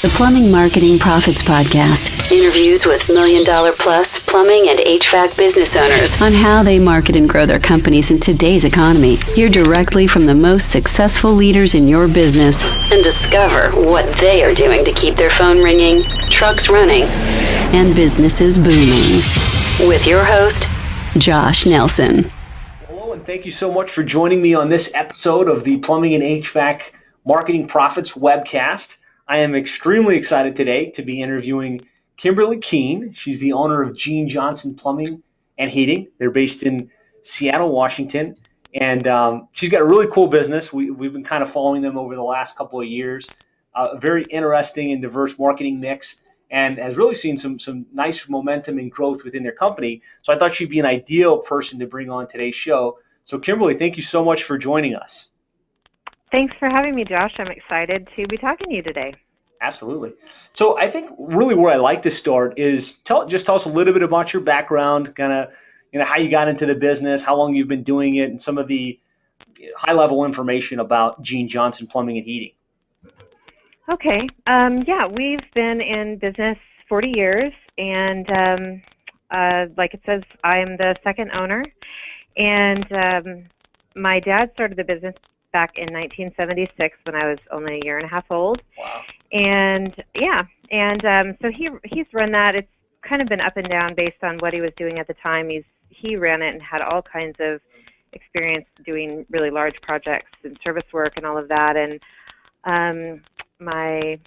The Plumbing Marketing Profits Podcast. Interviews with $1 million plus plumbing and HVAC business owners on how they market and grow their companies in today's economy. Hear directly from the most successful leaders in your business and discover what they are doing to keep their phone ringing, trucks running, and businesses booming. With your host, Josh Nelson. Hello, and thank you so much for joining me on this episode of the Plumbing and HVAC Marketing Profits webcast. I am extremely excited today to be interviewing Kimberly Kean. She's the owner of Gene Johnson Plumbing and Heating. They're based in Seattle, Washington, and she's got a really cool business. We've been kind of following them over the last couple of years. A very interesting and diverse marketing mix, and has really seen some nice momentum and growth within their company. So I thought she'd be an ideal person to bring on today's show. So Kimberly, thank you so much for joining us. Thanks for having me, Josh. I'm excited to be talking to you today. Absolutely. So I think really where I like to start is tell us a little bit about your background, kind of, how you got into the business, how long you've been doing it, and some of the high-level information about Gene Johnson Plumbing and Heating. Okay. We've been in business 40 years, and like it says, I'm the second owner. And my dad started the business back in 1976 when I was only a year and a half old. Wow. And so he's run that. It's kind of been up and down based on what he was doing at the time. He ran it and had all kinds of experience doing really large projects and service work and all of that. And my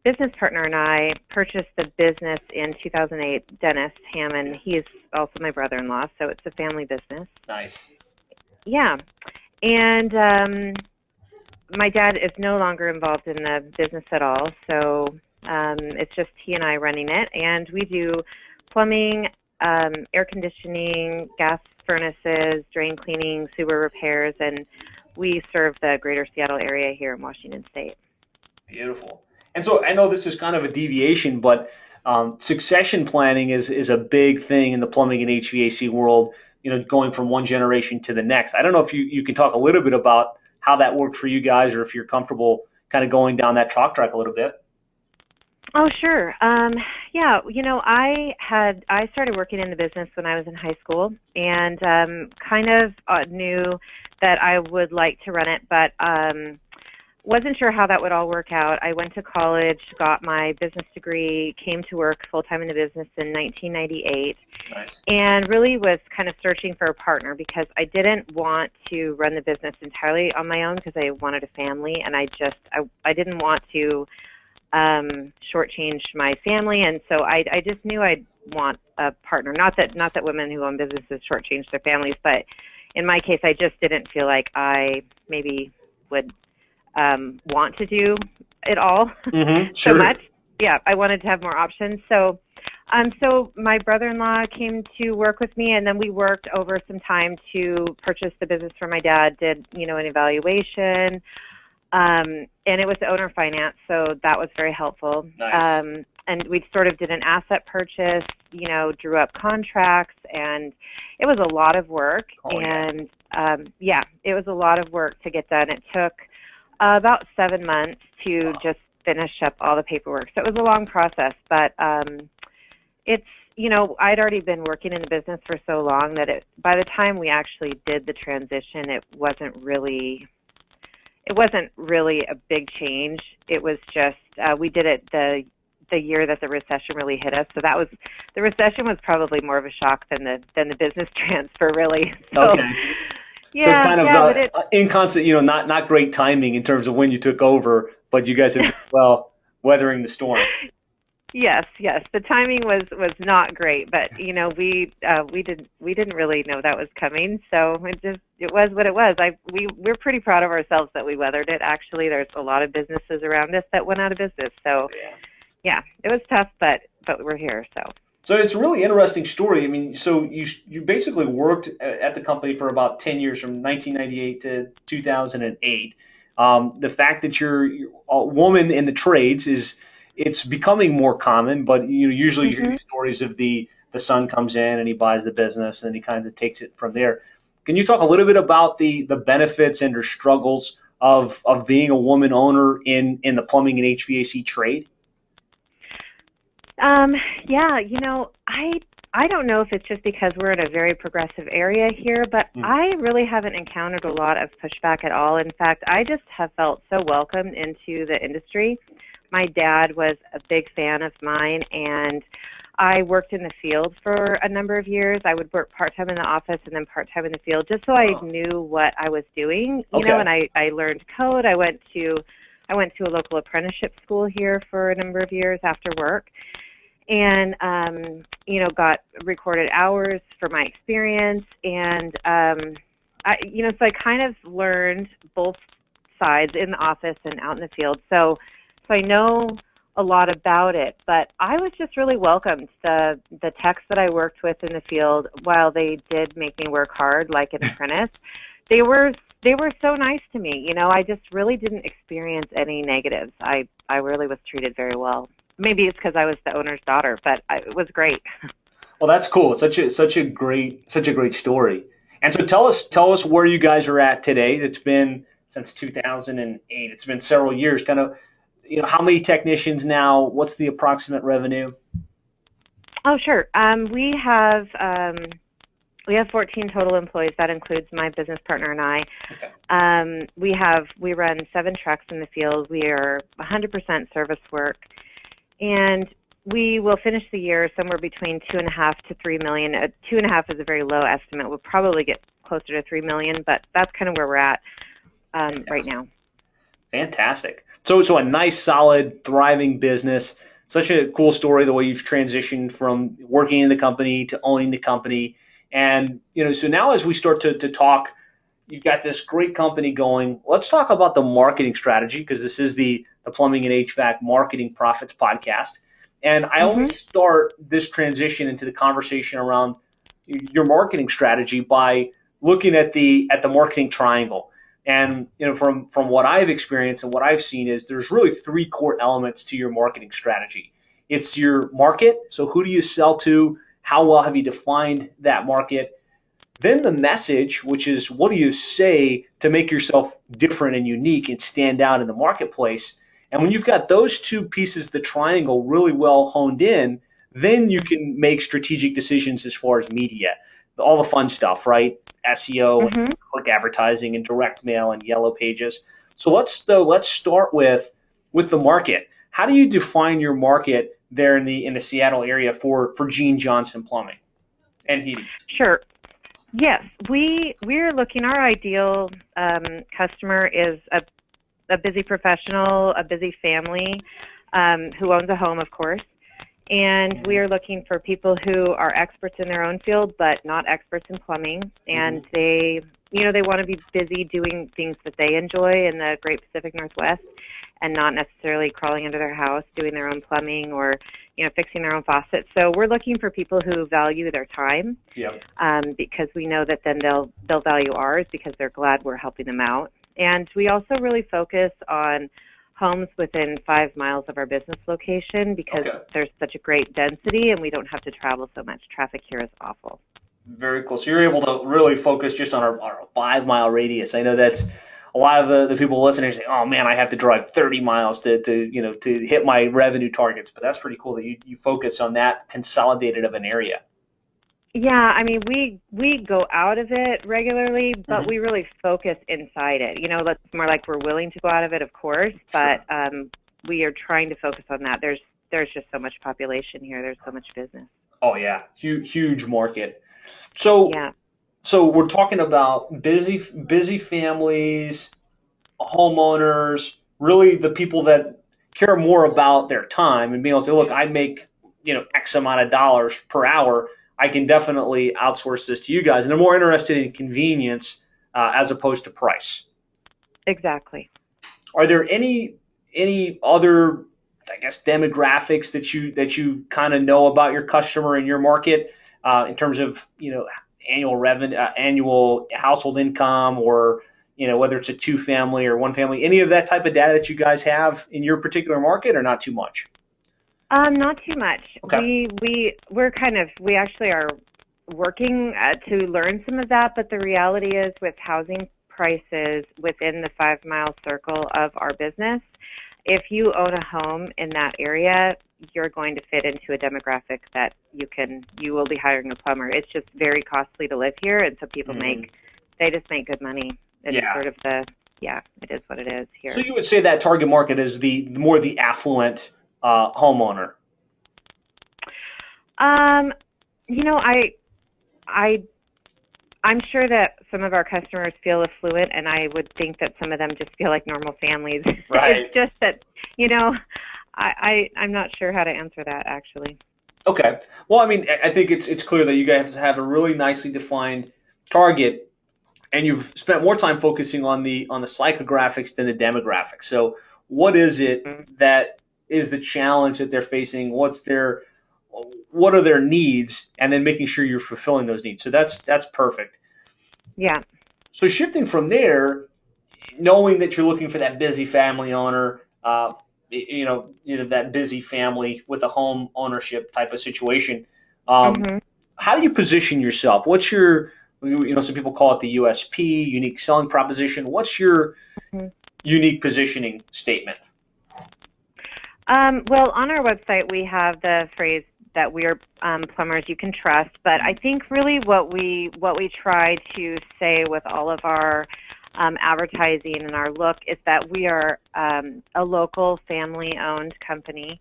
business partner and I purchased the business in 2008. Dennis Hammond, he is also my brother-in-law, so it's a family business. Nice. Yeah. And my dad is no longer involved in the business at all, so it's just he and I running it. And we do plumbing, air conditioning, gas furnaces, drain cleaning, sewer repairs, and we serve the greater Seattle area here in Washington State. Beautiful. And so I know this is kind of a deviation, but succession planning is a big thing in the plumbing and HVAC world, going from one generation to the next. I don't know if you can talk a little bit about how that worked for you guys, or if you're comfortable kind of going down that talk track a little bit. Oh, sure. I started working in the business when I was in high school, and kind of knew that I would like to run it, but wasn't sure how that would all work out. I went to college, got my business degree, came to work full-time in the business in 1998. Nice. And really was kind of searching for a partner because I didn't want to run the business entirely on my own because I wanted a family, and I didn't want to shortchange my family, and so I just knew I'd want a partner. Not that women who own businesses shortchange their families, but in my case, I just didn't feel like I maybe would want to do it all Sure. so much. Yeah, I wanted to have more options. So my brother-in-law came to work with me, and then we worked over some time to purchase the business for my dad, did, an evaluation, and it was owner finance, so that was very helpful. Nice. And we sort of did an asset purchase, drew up contracts, and it was a lot of work. It was a lot of work to get done. It took about 7 months to just finish up all the paperwork. So it was a long process, but it's, I'd already been working in the business for so long that by the time we actually did the transition, it wasn't really a big change. It was just, we did it the year that the recession really hit us. So the recession was probably more of a shock than the business transfer, really. So, okay. Yeah, so kind of inconstant, not great timing in terms of when you took over, but you guys have done well weathering the storm. Yes. The timing was not great, but we didn't really know that was coming, so it was what it was. We're pretty proud of ourselves that we weathered it. Actually, there's a lot of businesses around us that went out of business, so yeah, it was tough, but we're here, so. So it's a really interesting story. I mean, so you basically worked at the company for about 10 years, from 1998 to 2008. The fact that you're a woman in the trades it's becoming more common, but usually you hear stories of the son comes in and he buys the business and he kind of takes it from there. Can you talk a little bit about the benefits and or struggles of being a woman owner in the plumbing and HVAC trade? Yeah, I don't know if it's just because we're in a very progressive area here, but I really haven't encountered a lot of pushback at all. In fact, I just have felt so welcomed into the industry. My dad was a big fan of mine, and I worked in the field for a number of years. I would work part-time in the office and then part-time in the field just so I knew what I was doing, and I learned code. I went to a local apprenticeship school here for a number of years after work, and got recorded hours for my experience, and so I kind of learned both sides in the office and out in the field. So I know a lot about it, but I was just really welcomed. The techs that I worked with in the field, while they did make me work hard like an apprentice, they were so nice to me. I just really didn't experience any negatives. I really was treated very well. Maybe it's because I was the owner's daughter, but it was great. Well, that's cool. Such a great story. And so tell us where you guys are at today. It's been since 2008. It's been several years. Kind of, how many technicians now? What's the approximate revenue? Oh, sure. We have 14 total employees. That includes my business partner and I. Okay. We run 7 trucks in the field. We are 100% service work, and we will finish the year somewhere between 2.5 to 3 million. 2.5 is a very low estimate. We'll probably get closer to 3 million, but that's kind of where we're at right now. Fantastic. So a nice, solid, thriving business. Such a cool story, the way you've transitioned from working in the company to owning the company. And, so now as we start to talk, you've got this great company going. Let's talk about the marketing strategy, because this is the Plumbing and HVAC Marketing Profits podcast. And I always start this transition into the conversation around your marketing strategy by looking at the marketing triangle. And from what I've experienced and what I've seen is there's really 3 core elements to your marketing strategy. It's your market. So who do you sell to? How well have you defined that market? Then the message, which is what do you say to make yourself different and unique and stand out in the marketplace? And when you've got those 2 pieces of the triangle really well honed in, then you can make strategic decisions as far as media, all the fun stuff, right? SEO, click advertising, and direct mail, and yellow pages. So let's start with the market. How do you define your market there in the Seattle area for Gene Johnson Plumbing and Heating? Sure. Yes, we're looking. Our ideal customer is a busy professional, a busy family who owns a home, of course. And we are looking for people who are experts in their own field, but not experts in plumbing. And they want to be busy doing things that they enjoy in the Great Pacific Northwest, and not necessarily crawling into their house doing their own plumbing or fixing their own faucets. So we're looking for people who value their time, because we know that then they'll value ours because they're glad we're helping them out. And we also really focus on homes within 5 miles of our business location because there's such a great density and we don't have to travel so much. Traffic here is awful. Very cool. So you're able to really focus just on our 5-mile radius. I know that's a lot of the people listening say, oh man, I have to drive 30 miles to hit my revenue targets. But that's pretty cool that you focus on that consolidated of an area. Yeah, I mean, we go out of it regularly, but we really focus inside it. That's more like we're willing to go out of it, of course, but we are trying to focus on that. There's just so much population here. There's so much business. Oh yeah, huge market. So we're talking about busy families, homeowners, really the people that care more about their time and being able to say, look, I make X amount of dollars per hour. I can definitely outsource this to you guys. And they're more interested in convenience as opposed to price. Exactly. Are there any other, I guess, demographics that you kind of know about your customer and your market in terms of, annual revenue, annual household income, or, whether it's a 2-family or 1-family, any of that type of data that you guys have in your particular market, or not too much? Not too much. Okay. We actually are working to learn some of that, but the reality is with housing prices within the 5-mile circle of our business, if you own a home in that area, you're going to fit into a demographic that you will be hiring a plumber. It's just very costly to live here, and so people they just make good money. It's sort of it is what it is here. So you would say that target market is the more the affluent homeowner. I'm sure that some of our customers feel affluent, and I would think that some of them just feel like normal families. Right. It's just that, I'm not sure how to answer that, actually. Okay. Well, I mean, I think it's clear that you guys have a really nicely defined target, and you've spent more time focusing on the psychographics than the demographics. So what is it that is the challenge that they're facing? What are their needs, and then making sure you're fulfilling those needs. So that's perfect. Yeah. So shifting from there, knowing that you're looking for that busy family owner, that busy family with a home ownership type of situation, how do you position yourself? What's your, some people call it the USP, unique selling proposition. What's your unique positioning statement? Well, on our website, we have the phrase that we are plumbers you can trust. But I think really what we try to say with all of our advertising and our look is that we are a local family-owned company,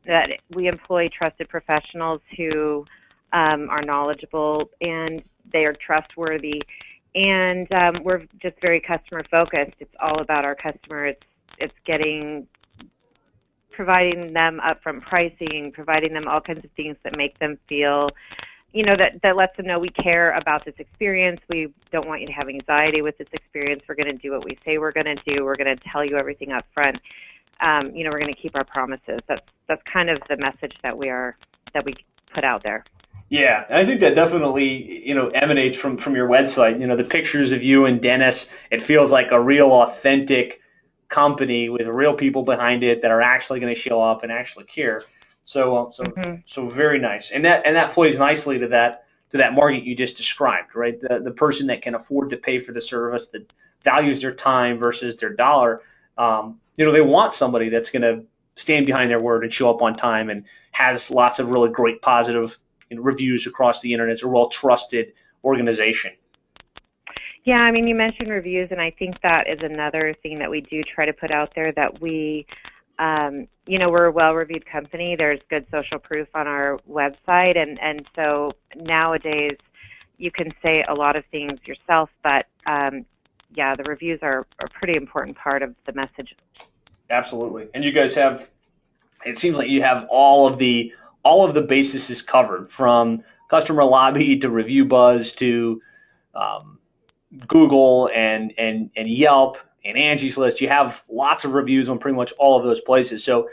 that we employ trusted professionals who are knowledgeable and they are trustworthy. And we're just very customer-focused. It's all about our customer. It's providing them upfront pricing, providing them all kinds of things that make them feel, that lets them know we care about this experience. We don't want you to have anxiety with this experience. We're going to do what we say we're going to do. We're going to tell you everything up front. We're going to keep our promises. That's kind of the message that we put out there. Yeah, I think that definitely, emanates from your website. The pictures of you and Dennis, it feels like a real authentic company with real people behind it that are actually going to show up and actually care. So very nice. And that plays nicely to that market you just described, right? The person that can afford to pay for the service, that values their time versus their dollar. They want somebody that's going to stand behind their word and show up on time and has lots of really great positive reviews across the internet. It's a well-trusted organization. Yeah, I mean, you mentioned reviews, and I think that is another thing that we do try to put out there, that we, we're a well-reviewed company. There's good social proof on our website, and so nowadays you can say a lot of things yourself, but the reviews are a pretty important part of the message. Absolutely. And you guys it seems like you have all of the bases is covered, from customer lobby to review buzz to Google and Yelp and Angie's List. You have lots of reviews on pretty much all of those places. So,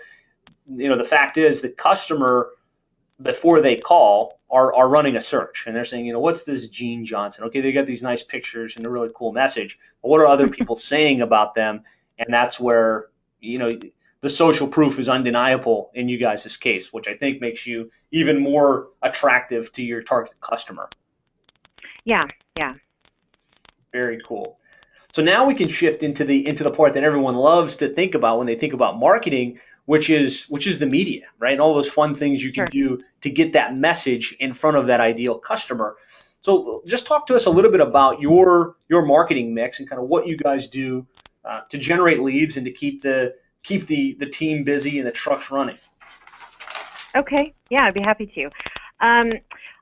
the fact is the customer, before they call, are running a search, and they're saying, what's this Gene Johnson? Okay, they got these nice pictures and a really cool message, but what are other people saying about them? And that's where, the social proof is undeniable in you guys' case, which I think makes you even more attractive to your target customer. Yeah. Very cool. So now we can shift into the part that everyone loves to think about when they think about marketing, which is the media, right? And all those fun things you can do to get that message in front of that ideal customer. So just talk to us a little bit about your marketing mix and kind of what you guys do to generate leads and to keep the team busy and the trucks running. Okay. Yeah, I'd be happy to.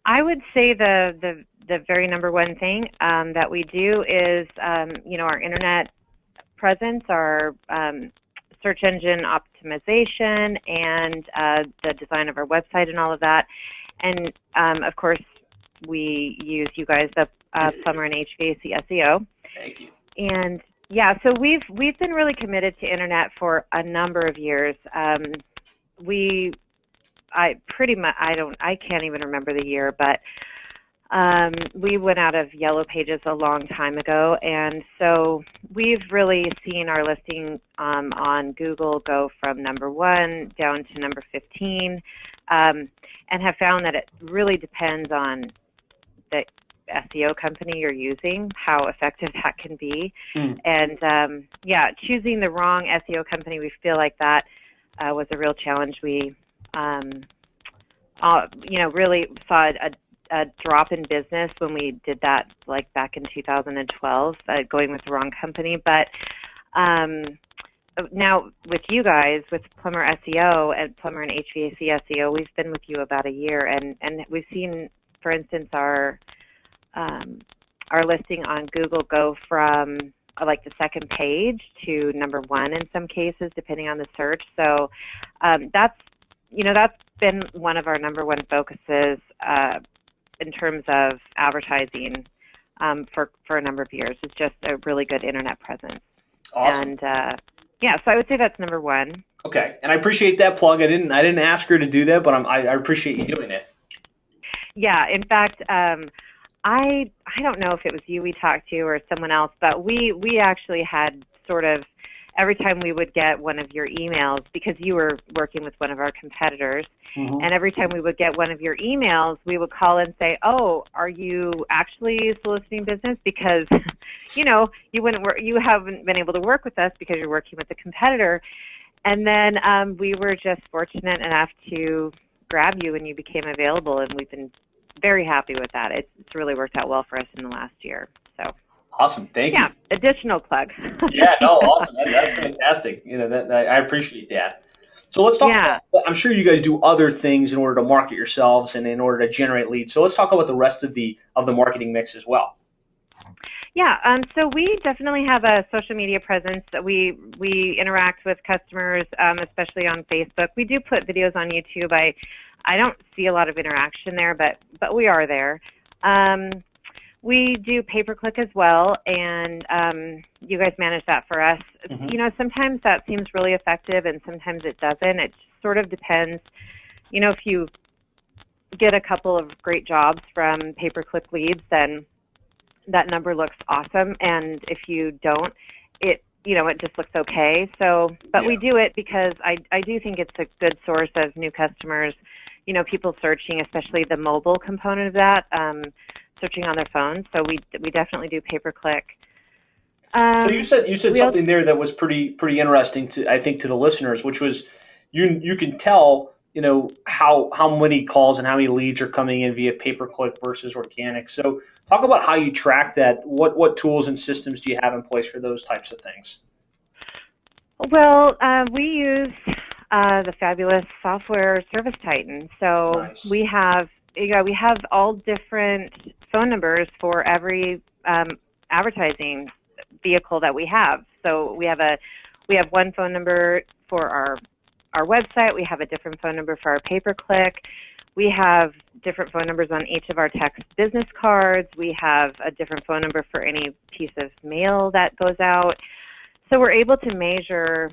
I would say the very number one thing that we do is, our internet presence, our search engine optimization, and the design of our website and all of that. And, of course, we use you guys, the Plumber and HVAC SEO. Thank you. And, yeah, so we've been really committed to internet for a number of years. I can't even remember the year, but we went out of Yellow Pages a long time ago, and so we've really seen our listing on Google go from number 1 down to number 15, and have found that it really depends on SEO company you're using, how effective that can be. And choosing the wrong SEO company, we feel like that was a real challenge. We, really saw a drop in business when we did that, like back in 2012, going with the wrong company. But now with you guys, with Plumber SEO and Plumber and HVAC SEO, we've been with you about a year, and we've seen, for instance, our listing on Google go from like the second page to number 1 in some cases, depending on the search. So that's been one of our number 1 focuses in terms of advertising for a number of years. It's just a really good internet presence. Awesome. And so I would say that's number 1. Okay, and I appreciate that plug. I didn't ask her to do that, but I appreciate you doing it. Yeah, in fact, I don't know if it was you we talked to or someone else, but we actually had sort of every time we would get one of your emails, because you were working with one of our competitors, and every time we would get one of your emails, we would call and say, "Oh, are you actually soliciting business? Because, you haven't been able to work with us because you're working with a competitor." And then we were just fortunate enough to grab you, and you became available, and we've been very happy with that. It's really worked out well for us in the last year. So awesome, thank you. Yeah, additional plug. Yeah, no, awesome. That's fantastic. I appreciate that. So let's talk about, I'm sure you guys do other things in order to market yourselves and in order to generate leads. So let's talk about the rest of the marketing mix as well. Yeah, so we definitely have a social media presence. We interact with customers, especially on Facebook. We do put videos on YouTube. I don't see a lot of interaction there, but we are there. We do pay-per-click as well, and you guys manage that for us. Sometimes that seems really effective, and sometimes it doesn't. It sort of depends. If you get a couple of great jobs from pay-per-click leads, then that number looks awesome, and if you don't, it just looks okay. So, but we do it because I do think it's a good source of new customers. People searching, especially the mobile component of that, searching on their phones. So we definitely do pay-per-click. So you said something there that was pretty interesting to the listeners, which was you can tell how many calls and how many leads are coming in via pay-per-click versus organic. So talk about how you track that. What tools and systems do you have in place for those types of things? Well, we use the fabulous software ServiceTitan. So nice. we have all different phone numbers for every advertising vehicle that we have. So we have one phone number for our website. We have a different phone number for our pay-per-click. We have different phone numbers on each of our text business cards. We have a different phone number for any piece of mail that goes out. So we're able to measure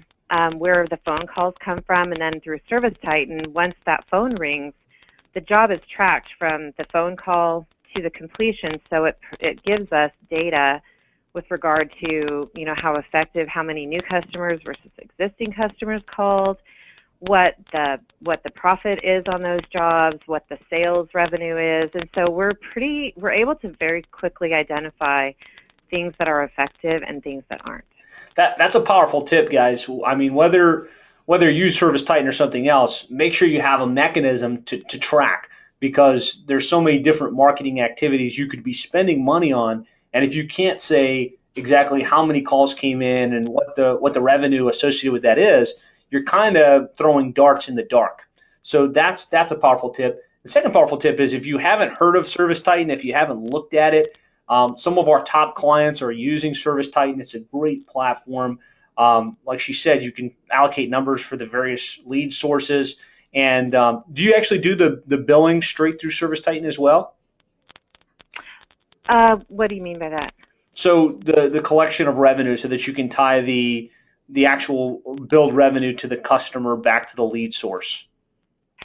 where the phone calls come from, and then through ServiceTitan, once that phone rings, the job is tracked from the phone call to the completion. So it gives us data with regard to how effective, how many new customers versus existing customers called, what the profit is on those jobs, what the sales revenue is, and so we're able to very quickly identify things that are effective and things that aren't. That's a powerful tip, guys. I mean, whether you use ServiceTitan or something else, make sure you have a mechanism to track, because there's so many different marketing activities you could be spending money on, and if you can't say exactly how many calls came in and what the revenue associated with that is, you're kind of throwing darts in the dark. So that's a powerful tip. The second powerful tip is, if you haven't heard of ServiceTitan, if you haven't looked at it, some of our top clients are using ServiceTitan. It's a great platform. Like she said, you can allocate numbers for the various lead sources. And do you actually do the billing straight through ServiceTitan as well? What do you mean by that? So the collection of revenue, so that you can tie the actual billed revenue to the customer back to the lead source.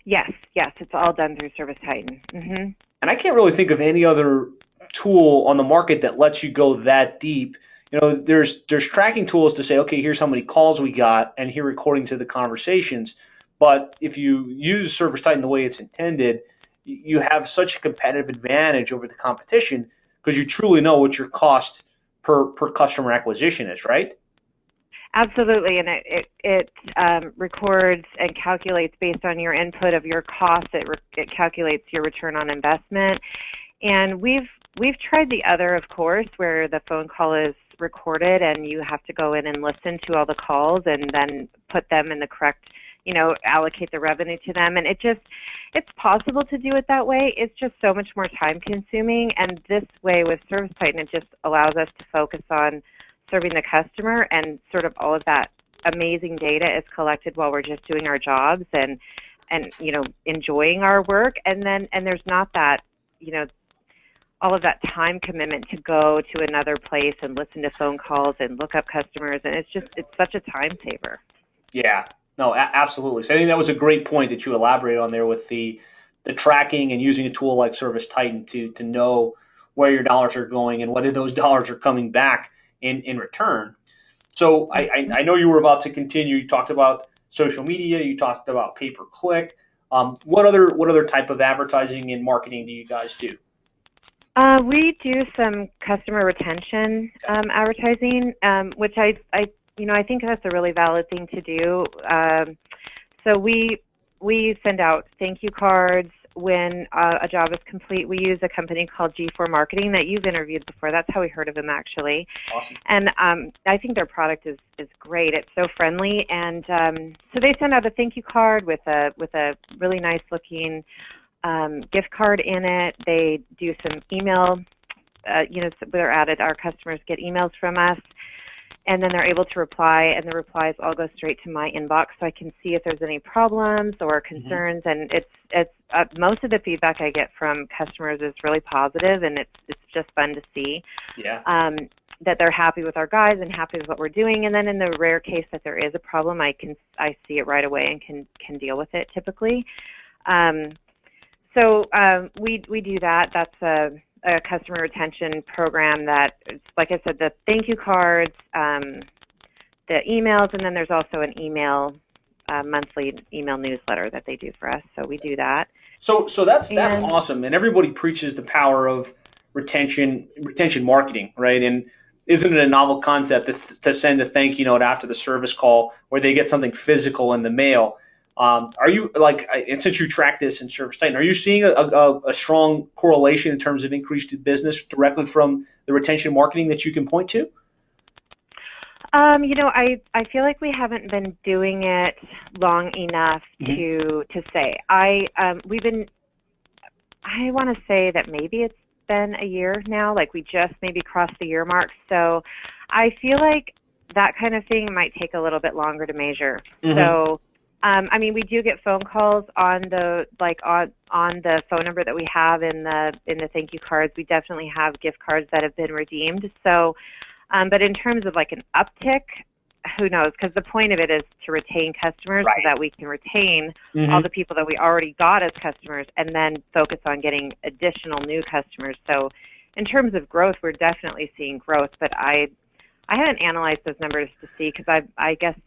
Yes, it's all done through ServiceTitan. Mm-hmm. And I can't really think of any other tool on the market that lets you go that deep. There's tracking tools to say, okay, here's how many calls we got, and here according to the conversations. But if you use ServiceTitan the way it's intended, you have such a competitive advantage over the competition, because you truly know what your cost per customer acquisition is, right? Absolutely, and it records and calculates based on your input of your costs. It calculates your return on investment, and we've tried the other, of course, where the phone call is recorded and you have to go in and listen to all the calls and then put them in the correct, allocate the revenue to them. And it's possible to do it that way. It's just so much more time consuming. And this way with ServiceTitan, it just allows us to focus on serving the customer, and sort of all of that amazing data is collected while we're just doing our jobs and enjoying our work. And there's not that, all of that time commitment to go to another place and listen to phone calls and look up customers. And it's such a time saver. Yeah, no, absolutely. So I think that was a great point that you elaborated on there with the tracking and using a tool like ServiceTitan to know where your dollars are going and whether those dollars are coming back in return. So I know you were about to continue. You talked about social media. You talked about pay-per-click. What other type of advertising and marketing do you guys do? We do some customer retention advertising, which I think that's a really valid thing to do. So we send out thank you cards when a job is complete. We use a company called G4 Marketing that you've interviewed before. That's how we heard of them, actually. Awesome. And I think their product is great. It's so friendly, and so they send out a thank you card with a really nice looking gift card in it. They do some email, they're added. Our customers get emails from us, and then they're able to reply, and the replies all go straight to my inbox, so I can see if there's any problems or concerns. And it's most of the feedback I get from customers is really positive, and it's just fun to see. Yeah. That they're happy with our guys and happy with what we're doing. And then in the rare case that there is a problem, I see it right away and can deal with it typically. So we do that. That's a customer retention program that, like I said, the thank you cards, the emails, and then there's also an monthly email newsletter that they do for us. So we do that. So that's awesome. And everybody preaches the power of retention marketing, right? And isn't it a novel concept to send a thank you note after the service call where they get something physical in the mail? Are you and since you track this in ServiceTitan, are you seeing a strong correlation in terms of increased business directly from the retention marketing that you can point to? I feel like we haven't been doing it long enough to say. I want to say that maybe it's been a year now, like we just maybe crossed the year mark. So I feel like that kind of thing might take a little bit longer to measure. So we do get phone calls on the on the phone number that we have in the thank you cards. We definitely have gift cards that have been redeemed. So, but in terms of like an uptick, who knows? Because the point of it is to retain customers, right, so that we can retain all the people that we already got as customers, and then focus on getting additional new customers. So, in terms of growth, we're definitely seeing growth. But I haven't analyzed those numbers to see, because I guess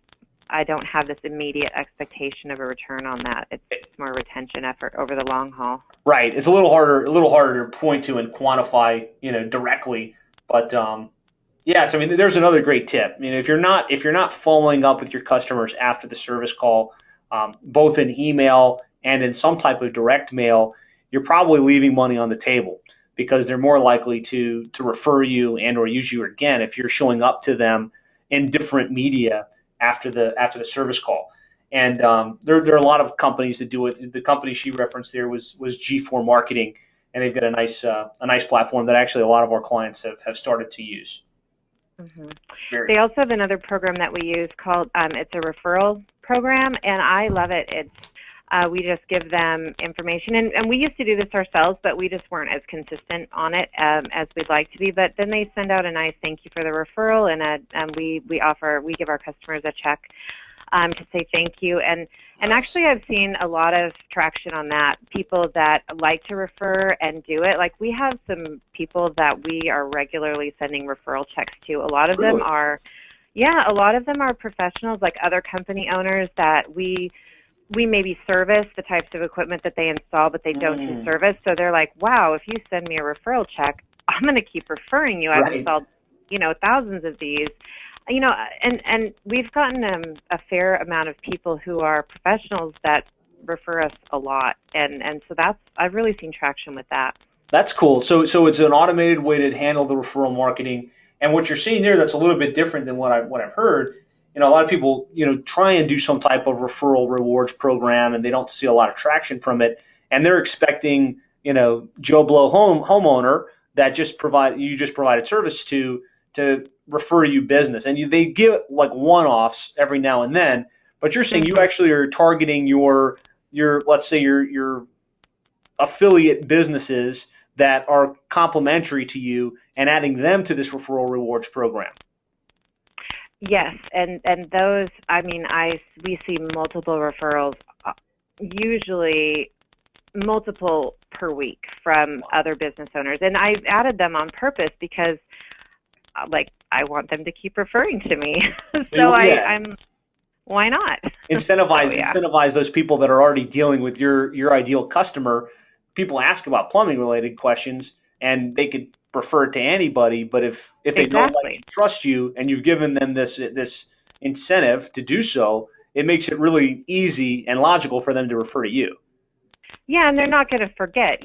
I don't have this immediate expectation of a return on that. It's more a retention effort over the long haul. Right. It's a little harder to point to and quantify, directly. But yes, there's another great tip. If you're not following up with your customers after the service call, both in email and in some type of direct mail, you're probably leaving money on the table, because they're more likely to refer you and or use you again if you're showing up to them in different media after the service call. And there are a lot of companies that do it. The company she referenced there was G4 Marketing, and they've got a nice platform that actually a lot of our clients have started to use. They also have another program that we use called it's a referral program, and I love it. It's we just give them information, and we used to do this ourselves, but we just weren't as consistent on it as we'd like to be. But then they send out a nice thank you for the referral, and we give our customers a check to say thank you. And actually, I've seen a lot of traction on that. People that like to refer and do it. Like, we have some people that we are regularly sending referral checks to. A lot of them are professionals, like other company owners that we maybe service the types of equipment that they install, but they don't do service. So they're like, wow, if you send me a referral check, I'm going to keep referring you. I've installed, thousands of these. And we've gotten a fair amount of people who are professionals that refer us a lot. And so I've really seen traction with that. That's cool. So it's an automated way to handle the referral marketing. And what you're seeing there, that's a little bit different than what I've heard. A lot of people, try and do some type of referral rewards program, and they don't see a lot of traction from it. And they're expecting, Joe Blow homeowner that you just provided service to refer you business. And they give like one-offs every now and then. But you're saying you actually are targeting your let's say your affiliate businesses that are complementary to you and adding them to this referral rewards program. Yes, and those, we see multiple referrals, usually multiple per week from other business owners. And I've added them on purpose because, I want them to keep referring to me. So I'm why not? Incentivize those people that are already dealing with your ideal customer. People ask about plumbing related questions, and they could refer it to anybody. But if they don't trust you, and you've given them this incentive to do so, it makes it really easy and logical for them to refer to you. Yeah, and they're not going to forget.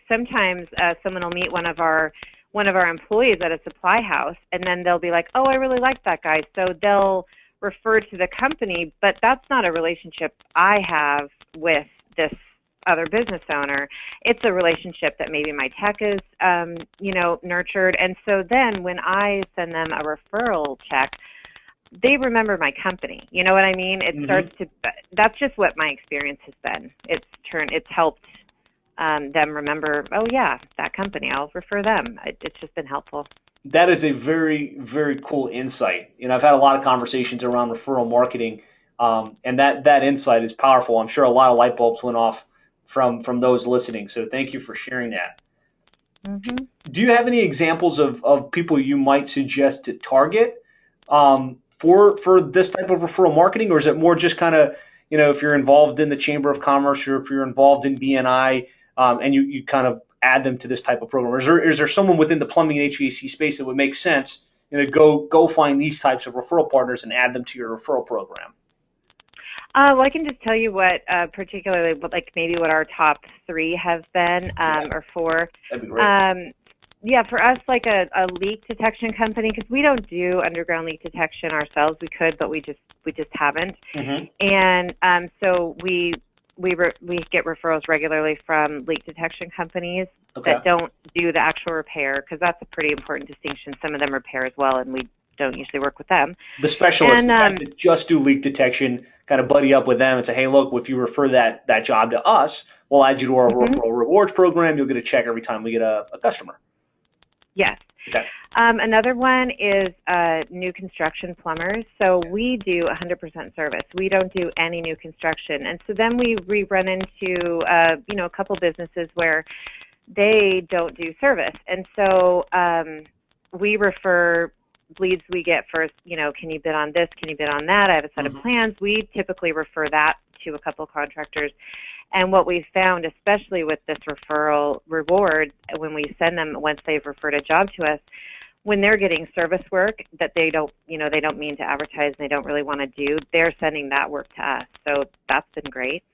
Sometimes someone will meet one of our employees at a supply house, and then they'll be like, "Oh, I really like that guy," so they'll refer to the company. But that's not a relationship I have with this other business owner. It's a relationship that maybe my tech is, nurtured. And so then when I send them a referral check, they remember my company. You know what I mean? It starts to, that's just what my experience has been. It's helped them remember, oh yeah, that company, I'll refer them. It's just been helpful. That is a very, very cool insight. I've had a lot of conversations around referral marketing, and that insight is powerful. I'm sure a lot of light bulbs went off from those listening. So thank you for sharing that. Do you have any examples of people you might suggest to target for this type of referral marketing, or is it more just kind of, if you're involved in the Chamber of Commerce or if you're involved in BNI and you kind of add them to this type of program? Or is there someone within the plumbing and HVAC space that would make sense, go find these types of referral partners and add them to your referral program? Well, I can just tell you what, particularly, maybe what our top 3 have been, or 4. That'd be great. For us, a leak detection company, because we don't do underground leak detection ourselves. We could, but we just haven't. And so we get referrals regularly from leak detection companies that don't do the actual repair, because that's a pretty important distinction. Some of them repair as well, and we don't usually work with them. The specialists that just do leak detection kind of buddy up with them and say, hey, look, if you refer that job to us, we'll add you to our referral rewards program. You'll get a check every time we get a customer. Yes. Okay. Another one is new construction plumbers. So we do 100% service. We don't do any new construction. And so then we run into, a couple businesses where they don't do service. And so we refer leads we get first, can you bid on this? Can you bid on that? I have a set of plans. We typically refer that to a couple contractors. And what we found, especially with this referral reward, when we send them, once they've referred a job to us, when they're getting service work that they don't mean to advertise and they don't really want to do, they're sending that work to us. So that's been great.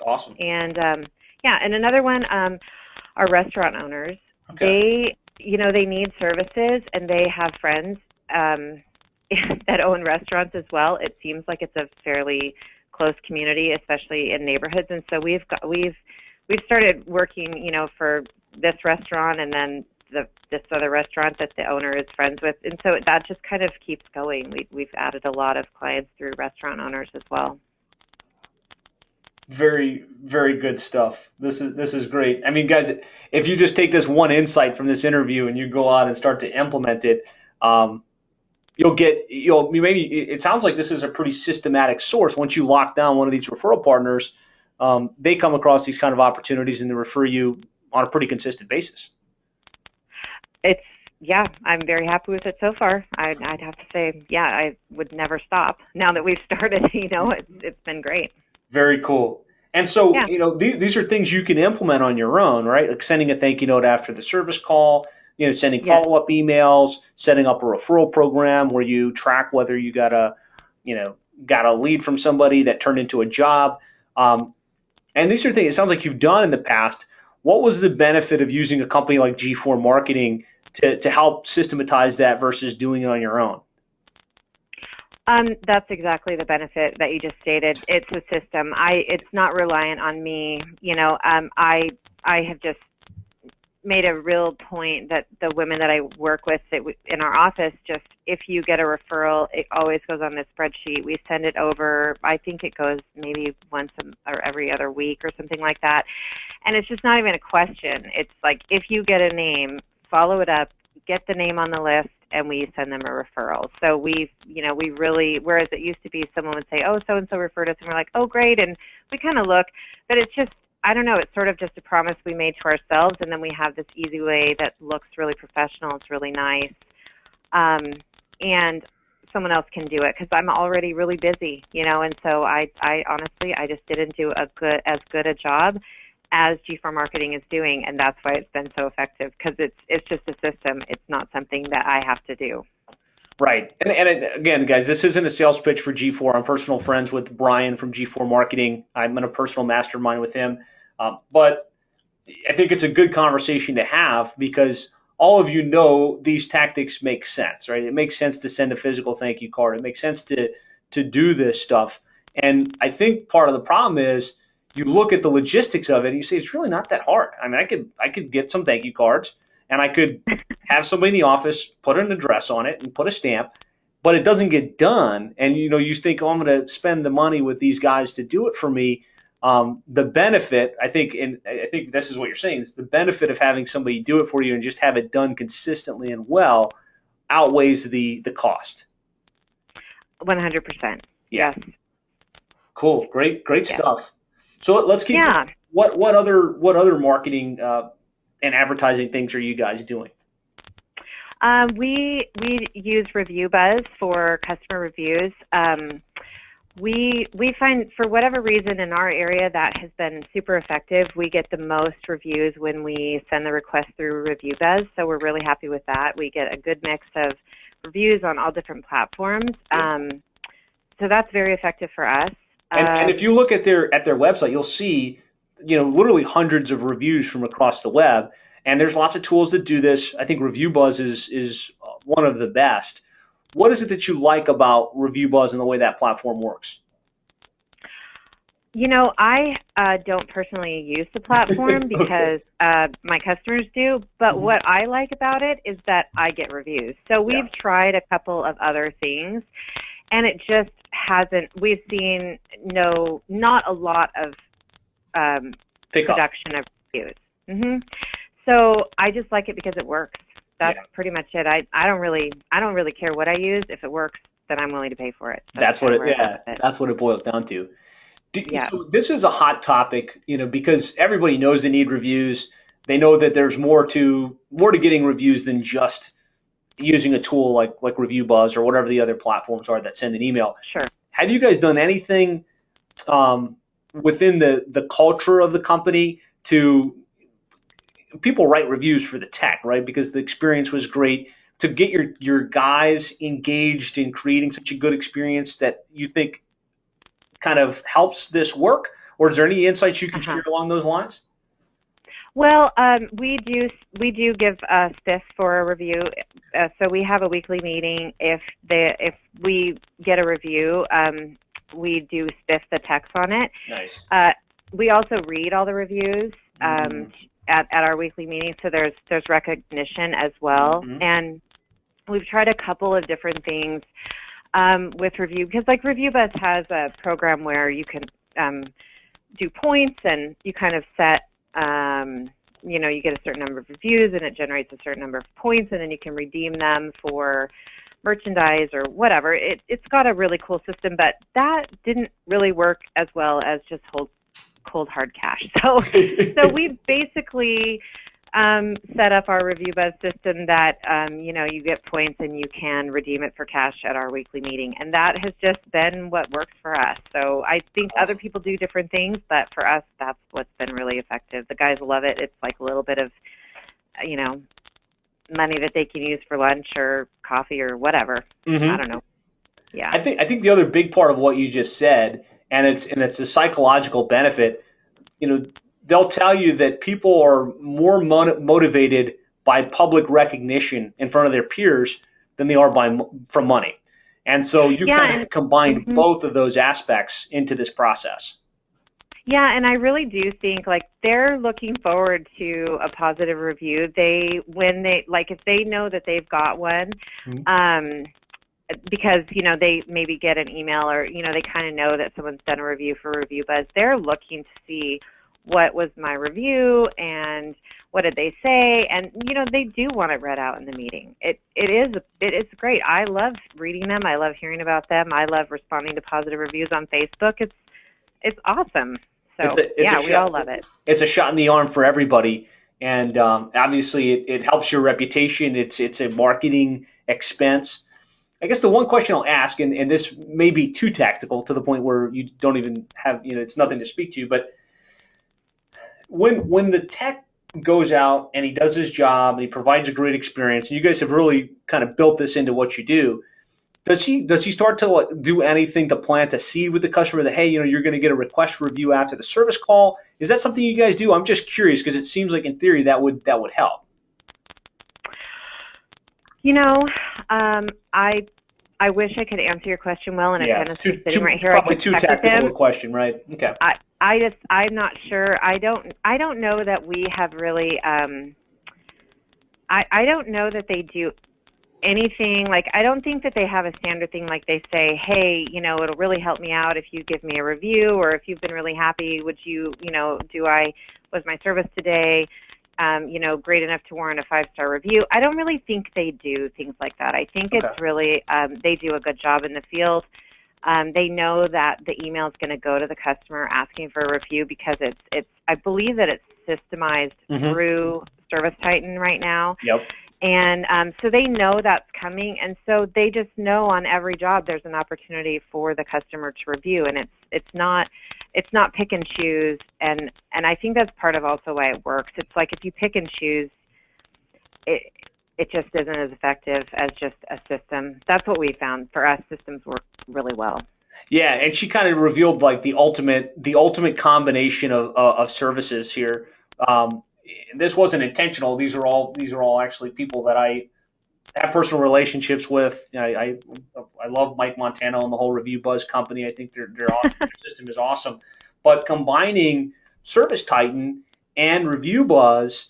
Awesome. And and another one, our restaurant owners, they need services, and they have friends that own restaurants as well. It seems like it's a fairly close community, especially in neighborhoods. And so we've started working, for this restaurant and then this other restaurant that the owner is friends with. And so that just kind of keeps going. We've added a lot of clients through restaurant owners as well. Very, very good stuff. This is great. I mean, guys, if you just take this one insight from this interview and you go out and start to implement it, it sounds like this is a pretty systematic source. Once you lock down one of these referral partners, they come across these kind of opportunities and they refer you on a pretty consistent basis. I'm very happy with it so far. I'd have to say, I would never stop. Now that we've started, it's been great. Very cool. And so, these are things you can implement on your own, right? Like sending a thank you note after the service call, sending follow-up emails, setting up a referral program where you track whether you got a lead from somebody that turned into a job. And these are things it sounds like you've done in the past. What was the benefit of using a company like G4 Marketing to help systematize that versus doing it on your own? That's exactly the benefit that you just stated. It's a system. It's not reliant on me. I have just made a real point that the women that I work with in our office, just if you get a referral, it always goes on this spreadsheet. We send it over. I think it goes maybe once or every other week or something like that. And it's just not even a question. It's like, if you get a name, follow it up, get the name on the list, and we send them a referral. So we really, whereas it used to be someone would say, oh, so-and-so referred us, and we're like, oh, great. And we kind of look, but it's just, I don't know, it's sort of just a promise we made to ourselves, and then we have this easy way that looks really professional. It's really nice. And someone else can do it because I'm already really busy, and so I honestly, I just didn't do as good a job as G4 Marketing is doing, and that's why it's been so effective, because it's just a system. It's not something that I have to do. Right. And again, guys, this isn't a sales pitch for G4. I'm personal friends with Brian from G4 Marketing. I'm in a personal mastermind with him. But I think it's a good conversation to have because all of these tactics make sense, right? It makes sense to send a physical thank you card. It makes sense to do this stuff. And I think part of the problem is you look at the logistics of it and you say, it's really not that hard. I mean, I could get some thank you cards and I could have somebody in the office put an address on it and put a stamp, but it doesn't get done. And, you think, oh, I'm going to spend the money with these guys to do it for me. The benefit, I think this is what you're saying, is the benefit of having somebody do it for you and just have it done consistently and well outweighs the cost. 100%. Yes. Cool. Great stuff. So let's keep. Yeah. What other marketing and advertising things are you guys doing? We use Review Buzz for customer reviews. We find, for whatever reason in our area, that has been super effective. We get the most reviews when we send the request through Review Buzz, so we're really happy with that. We get a good mix of reviews on all different platforms. So that's very effective for us. And if you look at their website, you'll see, literally hundreds of reviews from across the web. And there's lots of tools that do this. I think Review Buzz is one of the best. What is it that you like about Review Buzz and the way that platform works? I don't personally use the platform because my customers do. But what I like about it is that I get reviews. So we've tried a couple of other things, and it just hasn't. We've seen not a lot of production of reviews. Mm-hmm. So I just like it because it works. That's pretty much it. I don't really care what I use. If it works, then I'm willing to pay for it. That's what it boils down to. So this is a hot topic, because everybody knows they need reviews. They know that there's more to getting reviews than just using a tool like Review Buzz or whatever the other platforms are that send an email. Sure. Have you guys done anything within the culture of the company to people write reviews for the tech, right? Because the experience was great, to get your guys engaged in creating such a good experience that you think kind of helps this work? Or is there any insights you can share along those lines? Well, we do give a spiff for a review. So we have a weekly meeting. If we get a review, we do spiff the text on it. Nice. We also read all the reviews at our weekly meeting, so there's recognition as well. And we've tried a couple of different things with review, because like Review Buzz has a program where you can do points, and you kind of set you get a certain number of reviews and it generates a certain number of points, and then you can redeem them for merchandise or whatever. It's got a really cool system, but that didn't really work as well as just cold hard cash. So we basically set up our Review Buzz system that you get points and you can redeem it for cash at our weekly meeting, and that has just been what works for us. So I think other people do different things, but for us, that's what's been really effective. The guys love it. It's like a little bit of money that they can use for lunch or coffee or whatever. Mm-hmm. I don't know. Yeah. I think the other big part of what you just said, and it's a psychological benefit. They'll tell you that people are more motivated by public recognition in front of their peers than they are from money. And so you kind of combined both of those aspects into this process. Yeah, and I really do think like they're looking forward to a positive review. If they know that they've got one, because they maybe get an email or they kind of know that someone's done a review for Review Buzz. They're looking to see what was my review and what did they say, and they do want it read out in the meeting. It is great. I love reading them. I love hearing about them. I love responding to positive reviews on Facebook. It's awesome. So we all love it. It's a shot in the arm for everybody, and obviously it helps your reputation. It's a marketing expense. I guess the one question I'll ask, and this may be too tactical to the point where you don't even have it's nothing to speak to, but when the tech goes out and he does his job and he provides a great experience, and you guys have really kind of built this into what you do, does he start to do anything to plant a seed with the customer that, hey, you're going to get a request for review after the service call? Is that something you guys do? I'm just curious because it seems like in theory that would help. I wish I could answer your question well, and yeah, Dennis is sitting right here. Probably too tactical a question, right? Okay. I'm not sure. I don't know that we have really. I don't know that they do anything. Like, I don't think that they have a standard thing. Like they say, hey, it'll really help me out if you give me a review, or if you've been really happy, would you, was my service today, great enough to warrant a 5-star review. I don't really think they do things like that. I think it's really, they do a good job in the field. They know that the email is going to go to the customer asking for a review because I believe that it's systemized through ServiceTitan right now. Yep. And so they know that's coming, and so they just know on every job there's an opportunity for the customer to review, and it's not pick and choose, and I think that's part of also why it works. It's like if you pick and choose, it just isn't as effective as just a system. That's what we found. For us, systems work really well. Yeah, and she kind of revealed like the ultimate combination of services here. This wasn't intentional. These are all actually people that I have personal relationships with. I love Mike Montano and the whole Review Buzz company. I think they're awesome. Their system is awesome. But combining ServiceTitan and Review Buzz,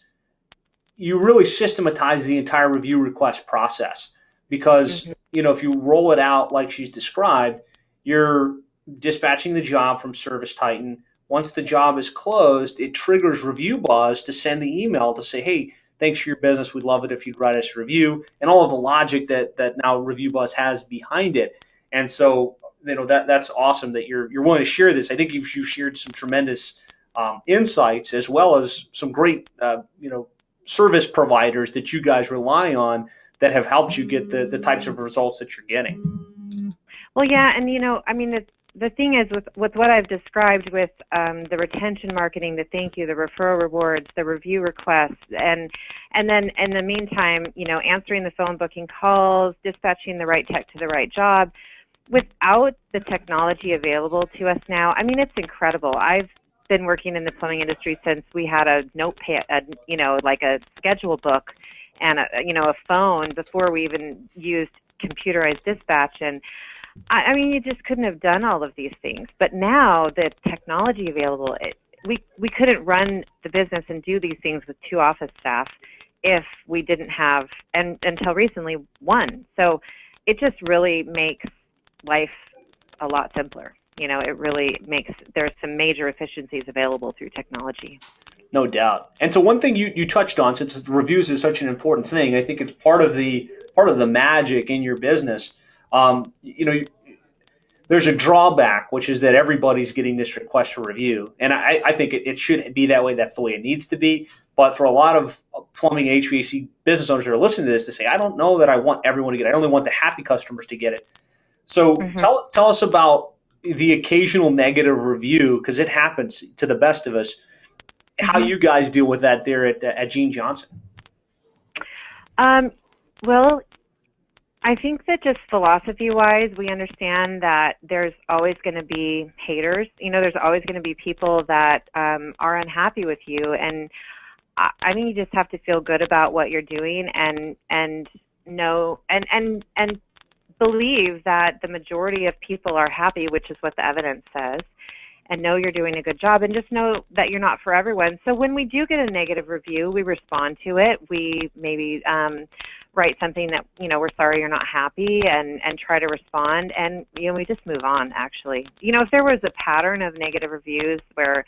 you really systematize the entire review request process because if you roll it out like she's described, you're dispatching the job from ServiceTitan. Once the job is closed, it triggers Review Buzz to send the email to say, hey, thanks for your business. We'd love it if you'd write us a review, and all of the logic that now Review Buzz has behind it. And so, that's awesome that you're willing to share this. I think you shared some tremendous insights as well as some great, service providers that you guys rely on that have helped you get the types of results that you're getting. Well, yeah, and the thing is with what I've described with the retention marketing, the thank you, the referral rewards, the review requests, and then in the meantime, answering the phone, booking calls, dispatching the right tech to the right job. Without the technology available to us now, it's incredible. I've been working in the plumbing industry since we had a notepad, like a schedule book and a phone before we even used computerized dispatch. And you just couldn't have done all of these things. But now the technology available, we couldn't run the business and do these things with 2 office staff if we didn't have, and until recently, 1. So it just really makes life a lot simpler. It really there's some major efficiencies available through technology. No doubt. And so one thing you touched on, since reviews is such an important thing, I think it's part of the magic in your business. There's a drawback, which is that everybody's getting this request for review. And I think it should be that way. That's the way it needs to be. But for a lot of plumbing HVAC business owners that are listening to this, to say, I don't know that I want everyone to get it. I only want the happy customers to get it. So tell us about the occasional negative review, because it happens to the best of us, how you guys deal with that there at Gene Johnson. Well, I think that just philosophy-wise, we understand that there's always going to be haters. There's always going to be people that are unhappy with you, and I think you just have to feel good about what you're doing and know and believe that the majority of people are happy, which is what the evidence says, and know you're doing a good job, and just know that you're not for everyone. So when we do get a negative review, we respond to it. We maybe write something that, we're sorry you're not happy, and try to respond, and, we just move on, actually. If there was a pattern of negative reviews where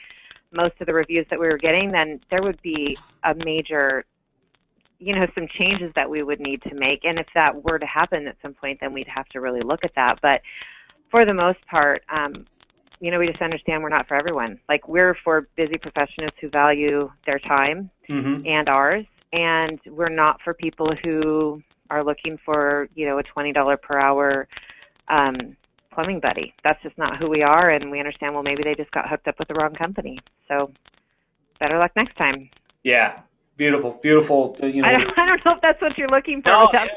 most of the reviews that we were getting, then there would be a major, some changes that we would need to make. And if that were to happen at some point, then we'd have to really look at that. But for the most part, we just understand we're not for everyone. Like, we're for busy professionals who value their time and ours, and we're not for people who are looking for, a $20 per hour plumbing buddy. That's just not who we are, and we understand, well, maybe they just got hooked up with the wrong company. So better luck next time. Yeah. Beautiful. I don't know if that's what you're looking for. No, but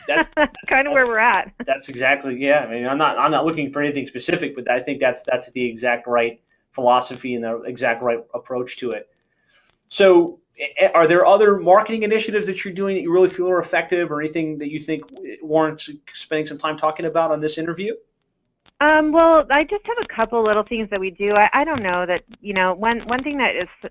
that's kind of where we're at. That's exactly, yeah. I mean, I'm not looking for anything specific, but I think that's the exact right philosophy and the exact right approach to it. So, are there other marketing initiatives that you're doing that you really feel are effective, or anything that you think warrants spending some time talking about on this interview? Well, I just have a couple little things that we do. I don't know that, one thing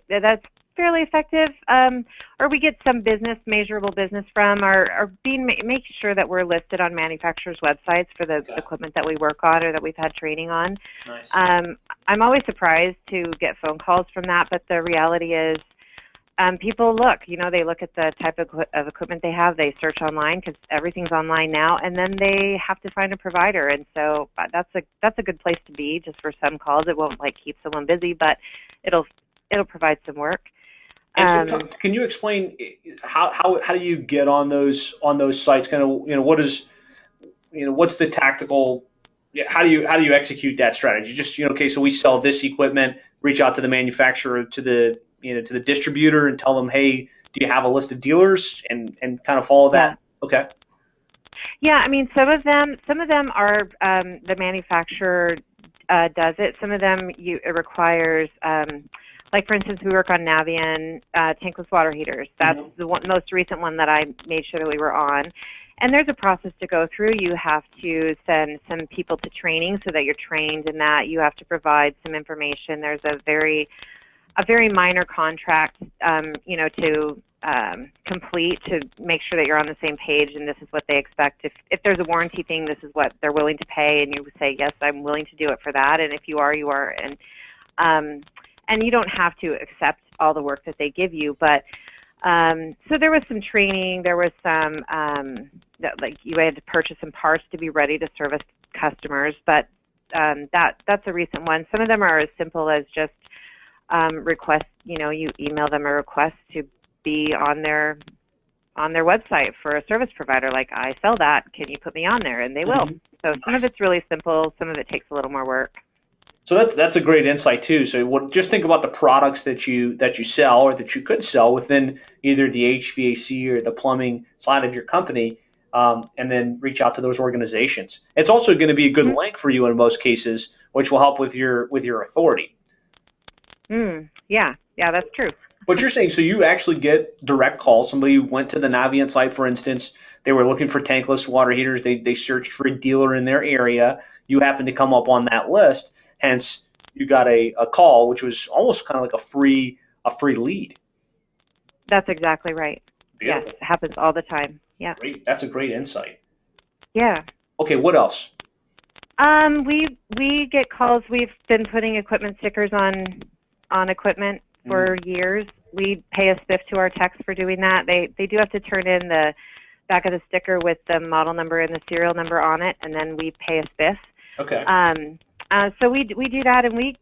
that's fairly effective, or we get some measurable business from, are making sure that we're listed on manufacturers' websites for the equipment that we work on or that we've had training on. Nice. I'm always surprised to get phone calls from that, but the reality is, people look, they look at the type of equipment they have, they search online because everything's online now, and then they have to find a provider. And so that's a good place to be. Just for some calls, it won't keep someone busy, but it'll provide some work. And so can you explain how do you get on those sites? Kind of, what's the tactical? How do you execute that strategy? Just, okay, so we sell this equipment, reach out to the manufacturer, to the distributor, and tell them, hey, do you have a list of dealers, and kind of follow that? Yeah. Okay. Yeah, I mean, some of them are the manufacturer does it. Some of them it requires. Like, for instance, we work on Navien tankless water heaters. That's the most recent one that I made sure that we were on. And there's a process to go through. You have to send some people to training so that you're trained in that. You have to provide some information. There's a very minor contract, to complete to make sure that you're on the same page, and this is what they expect. If there's a warranty thing, this is what they're willing to pay, and you say, yes, I'm willing to do it for that. And if you are, you are. And you don't have to accept all the work that they give you, but so there was some training. There was some you had to purchase some parts to be ready to service customers, but that's a recent one. Some of them are as simple as just request. You email them a request to be on their website for a service provider. Like, I sell that. Can you put me on there? And they will. So some of it's really simple. Some of it takes a little more work. So that's a great insight too. So just think about the products that you sell, or that you could sell within either the HVAC or the plumbing side of your company, and then reach out to those organizations. It's also going to be a good link for you in most cases, which will help with your authority. Yeah, that's true. But you're saying, so you actually get direct calls. Somebody went to the Navient site, for instance. They were looking for tankless water heaters. They searched for a dealer in their area. You happened to come up on that list. Hence, you got a call, which was almost kind of like a free lead. That's exactly right. Beautiful. Yes, it happens all the time. Yeah. Great. That's a great insight. Yeah. Okay, what else? We get calls. We've been putting equipment stickers on equipment for years. We pay a spiff to our techs for doing that. They do have to turn in the back of the sticker with the model number and the serial number on it, and then we pay a spiff. Okay. So we do that, and we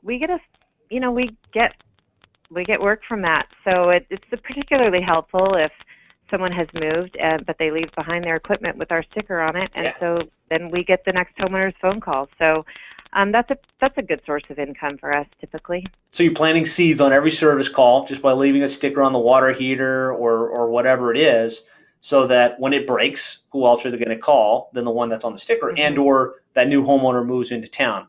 get work from that. So it's particularly helpful if someone has moved, but they leave behind their equipment with our sticker on it, and so then we get the next homeowner's phone call. So that's a good source of income for us typically. So you're planting seeds on every service call just by leaving a sticker on the water heater or whatever it is. so that when it breaks, who else are they going to call than the one that's on the sticker, and or that new homeowner moves into town?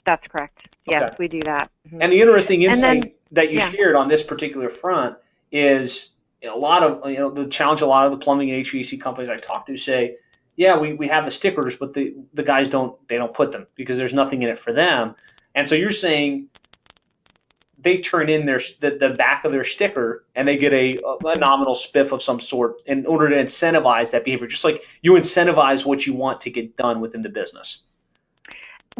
That's correct. Yes, Okay. we do that. And the interesting insight then, that you shared on this particular front is a lot of, the challenge a lot of the plumbing and HVAC companies I talk to say, yeah, we have the stickers, but the guys don't put them because there's nothing in it for them. And so you're saying they turn in the back of their sticker and they get a nominal spiff of some sort in order to incentivize that behavior, just like you incentivize what you want to get done within the business.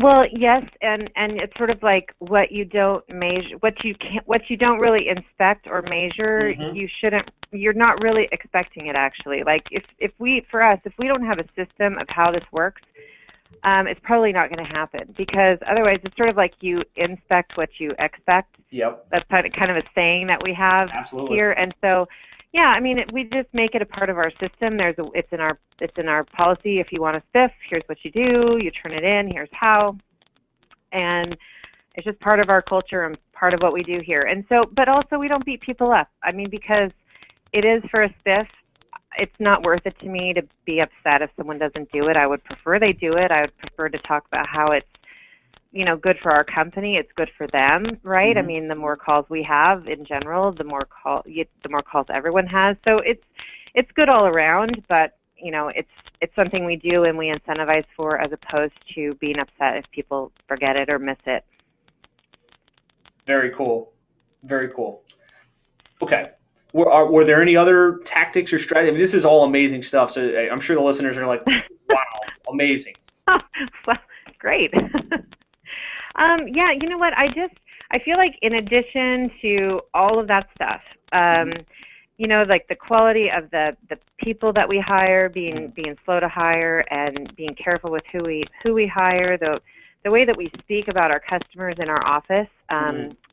Well, yes, and it's sort of like what you don't measure, what you don't really inspect or measure, you're not really expecting it actually. Like if we don't have a system of how this works, it's probably not going to happen, because otherwise it's sort of like you inspect what you expect. Yep. That's kind of a saying that we have here, and so. Yeah, I mean, we just make it a part of our system. It's in our policy. If you want a spiff, here's what you do. You turn it in. Here's how, and it's just part of our culture and part of what we do here. And so, but also we don't beat people up. I mean, because it is for a spiff. It's not worth it to me to be upset if someone doesn't do it. I would prefer they do it. I would prefer to talk about how it's good for our company. It's good for them, right? I mean, the more calls we have in general, the more calls everyone has. So it's good all around, but it's something we do and we incentivize for, as opposed to being upset if people forget it or miss it. Very cool. Very cool. Okay. Were there any other tactics or strategies? I mean, this is all amazing stuff. So I'm sure the listeners are like, wow, amazing. Well, great. Yeah, you know what? I feel like in addition to all of that stuff, like the quality of the people that we hire, being slow to hire and being careful with who we hire, the way that we speak about our customers in our office,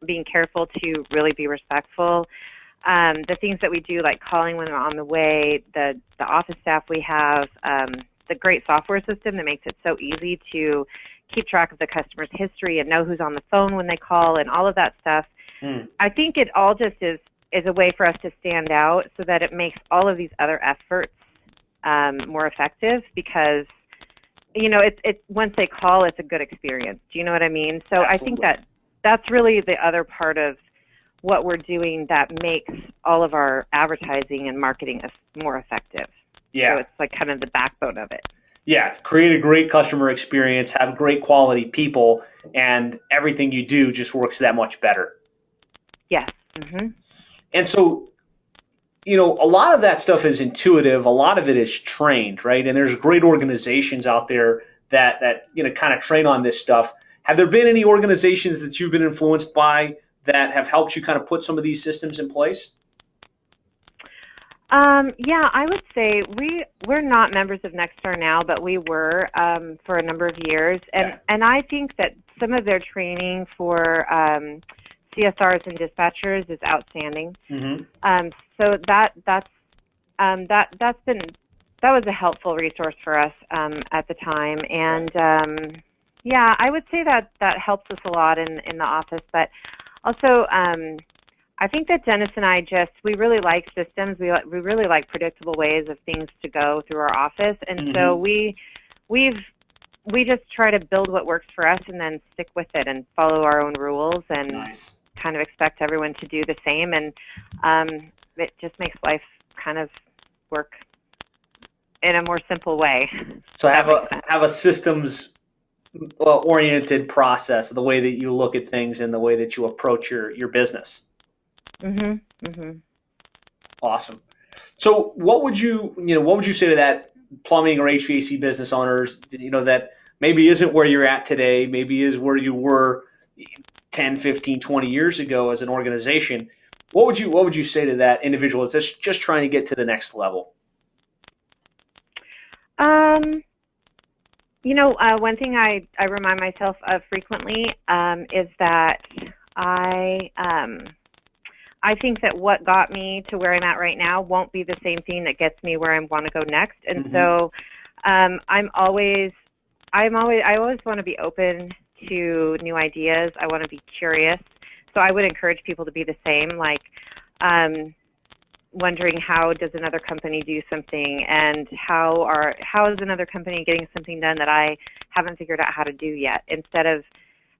being careful to really be respectful, the things that we do, like calling when they're on the way, the office staff we have, the great software system that makes it so easy to keep track of the customer's history and know who's on the phone when they call and all of that stuff. I think it all just is a way for us to stand out, so that it makes all of these other efforts more effective, because it's once they call, it's a good experience. Do you know what I mean? So absolutely. I think that's really the other part of what we're doing that makes all of our advertising and marketing more effective. Yeah. So it's like kind of the backbone of it. Yeah, create a great customer experience, have great quality people, and everything you do just works that much better. Yes. And so, a lot of that stuff is intuitive. A lot of it is trained, right? And there's great organizations out there that kind of train on this stuff. Have there been any organizations that you've been influenced by that have helped you kind of put some of these systems in place? Yeah, I would say we're not members of Nexstar now, but we were for a number of years, and I think that some of their training for CSRs and dispatchers is outstanding. So that was a helpful resource for us at the time, and yeah, I would say that helps us a lot in the office, but also. I think that Dennis and I we really like systems. We really like predictable ways of things to go through our office, and so we just try to build what works for us and then stick with it and follow our own rules and kind of expect everyone to do the same, and it just makes life kind of work in a more simple way. So have a systems oriented process, the way that you look at things and the way that you approach your business. Awesome. So what would you say to that plumbing or HVAC business owners, that maybe isn't where you're at today, maybe is where you were 10, 15, 20 years ago as an organization? What would you say to that individual that's just trying to get to the next level? One thing I remind myself of frequently is that I think that what got me to where I'm at right now won't be the same thing that gets me where I want to go next. And so I always want to be open to new ideas. I want to be curious. So I would encourage people to be the same. Like wondering how does another company do something, and how is another company getting something done that I haven't figured out how to do yet. Instead of,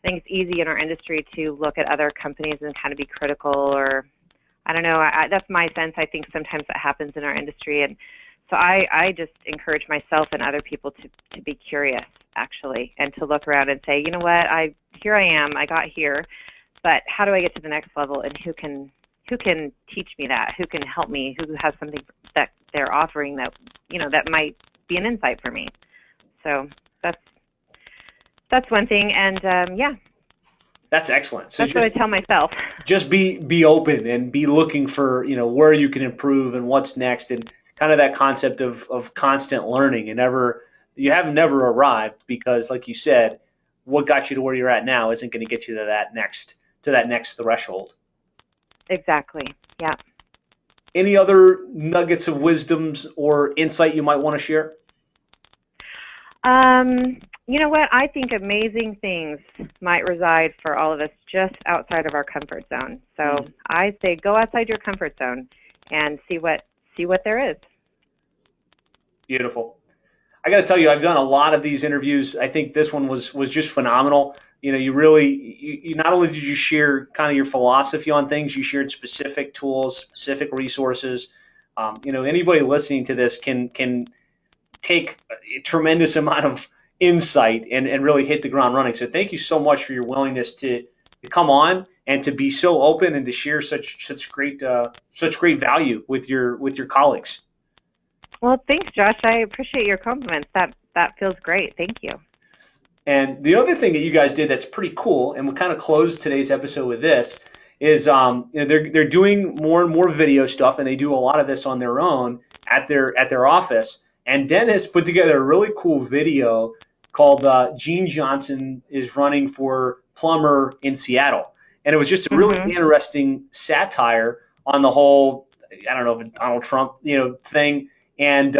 I think it's easy in our industry to look at other companies and kind of be critical, or I don't know. That's my sense. I think sometimes that happens in our industry, and so I just encourage myself and other people to be curious, actually, and to look around and say, you know what, here I am, I got here, but how do I get to the next level, and who can teach me that, who can help me, who has something that they're offering that, you know, that might be an insight for me. So that's one thing, and yeah. That's excellent. So that's what I tell myself. Just be open and be looking for, you know, where you can improve and what's next, and kind of that concept of constant learning, and you have never arrived, because like you said, what got you to where you're at now isn't going to get you to that next threshold. Exactly. Yeah. Any other nuggets of wisdoms or insight you might want to share? You know what? I think amazing things might reside for all of us just outside of our comfort zone. So I say go outside your comfort zone and see what there is. Beautiful. I got to tell you, I've done a lot of these interviews. I think this one was just phenomenal. You know, you not only did you share kind of your philosophy on things, you shared specific tools, specific resources. You know, anybody listening to this can take a tremendous amount of insight and really hit the ground running. So thank you so much for your willingness to come on and to be so open and to share such great value with your colleagues. Well, thanks, Josh. I appreciate your compliments. That feels great. Thank you. And the other thing that you guys did that's pretty cool, and we'll kind of close today's episode with this, is you know, they're doing more and more video stuff, and they do a lot of this on their own at their office. And Dennis put together a really cool video called Gene Johnson is running for plumber in Seattle. And it was just a really interesting satire on the whole, I don't know, if it's Donald Trump, you know, thing. And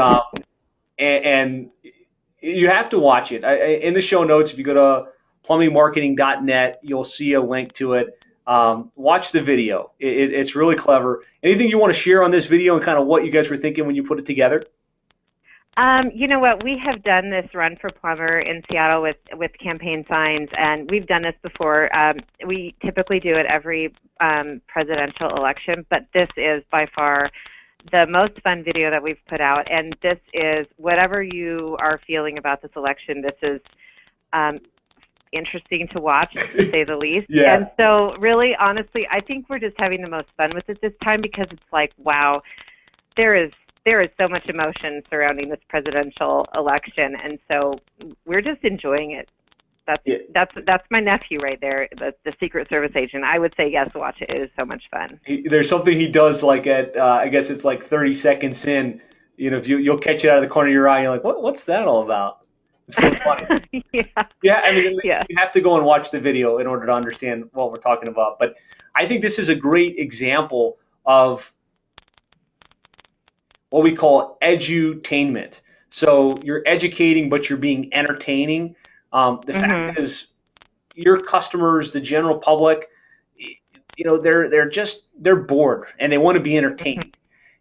you have to watch it. In the show notes, if you go to plumbingmarketing.net, you'll see a link to it. Watch the video. It's really clever. Anything you want to share on this video and kind of what you guys were thinking when you put it together? You know what? We have done this Run for Plumber in Seattle with campaign signs, and we've done this before. We typically do it every presidential election, but this is by far the most fun video that we've put out. And this is, whatever you are feeling about this election, this is interesting to watch, to say the least. Yeah. And so really, honestly, I think we're just having the most fun with it this time, because it's like, wow, there is so much emotion surrounding this presidential election, and so we're just enjoying it. That's my nephew right there, the Secret Service agent. I would say yes, watch it. It is so much fun. There's something he does, like at I guess it's like 30 seconds in. You know, if you'll catch it out of the corner of your eye, you're like, what's that all about? It's really funny. Yeah. I mean, you have to go and watch the video in order to understand what we're talking about. But I think this is a great example of what we call edutainment. So you're educating, but you're being entertaining. The fact is, your customers, the general public, you know, they're bored and they want to be entertained.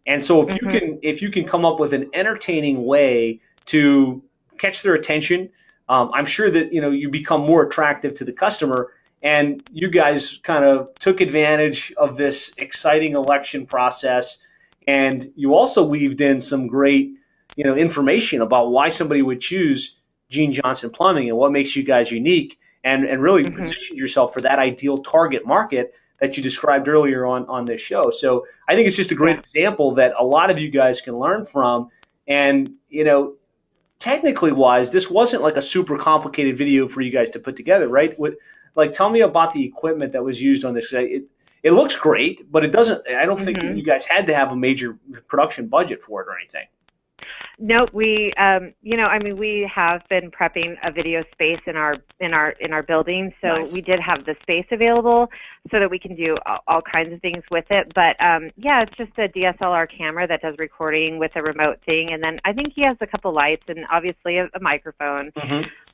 And so if you can come up with an entertaining way to catch their attention, I'm sure that, you know, you become more attractive to the customer. And you guys kind of took advantage of this exciting election process. And you also weaved in some great, you know, information about why somebody would choose Gene Johnson Plumbing and what makes you guys unique, and really positioned yourself for that ideal target market that you described earlier on this show. So I think it's just a great example that a lot of you guys can learn from. And, you know, technically wise, this wasn't like a super complicated video for you guys to put together, right? Tell me about the equipment that was used on this. It looks great, but it doesn't. I don't think you guys had to have a major production budget for it or anything. No, we, you know, I mean, we have been prepping a video space in our building, so nice. We did have the space available so that we can do all kinds of things with it. But yeah, it's just a DSLR camera that does recording with a remote thing, and then I think he has a couple lights and obviously a microphone.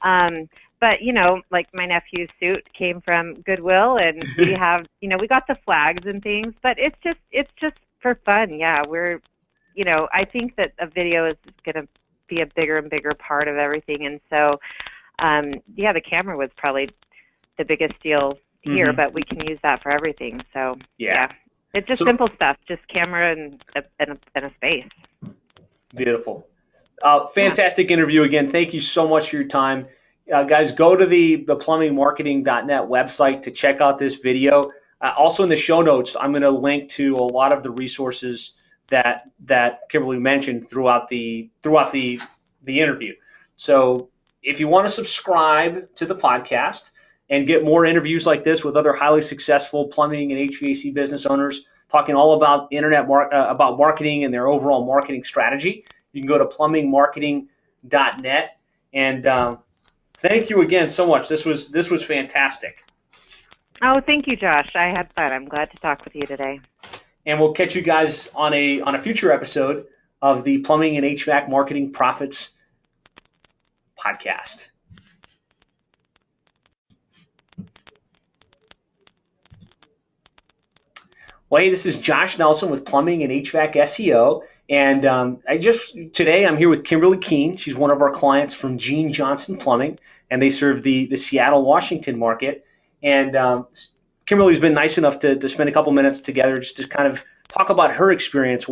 But, you know, like my nephew's suit came from Goodwill, and we have, you know, we got the flags and things, but it's just for fun. Yeah, I think that a video is going to be a bigger and bigger part of everything. And so, the camera was probably the biggest deal here, but we can use that for everything. So, yeah. It's just simple stuff, just camera and a space. Beautiful. Fantastic interview again. Thank you so much for your time. Guys, go to the plumbingmarketing.net website to check out this video. Also in the show notes, I'm going to link to a lot of the resources that Kimberly mentioned throughout the interview. So if you want to subscribe to the podcast and get more interviews like this with other highly successful plumbing and HVAC business owners talking all about about marketing and their overall marketing strategy, you can go to plumbingmarketing.net. And thank you again so much. This was fantastic. Oh, thank you, Josh. I had fun. I'm glad to talk with you today. And we'll catch you guys on a future episode of the Plumbing and HVAC Marketing Profits podcast. Well, hey, this is Josh Nelson with Plumbing and HVAC SEO. And today I'm here with Kimberly Kean. She's one of our clients from Gene Johnson Plumbing, and they serve the Seattle, Washington market. And Kimberly's been nice enough to spend a couple minutes together just to kind of talk about her experience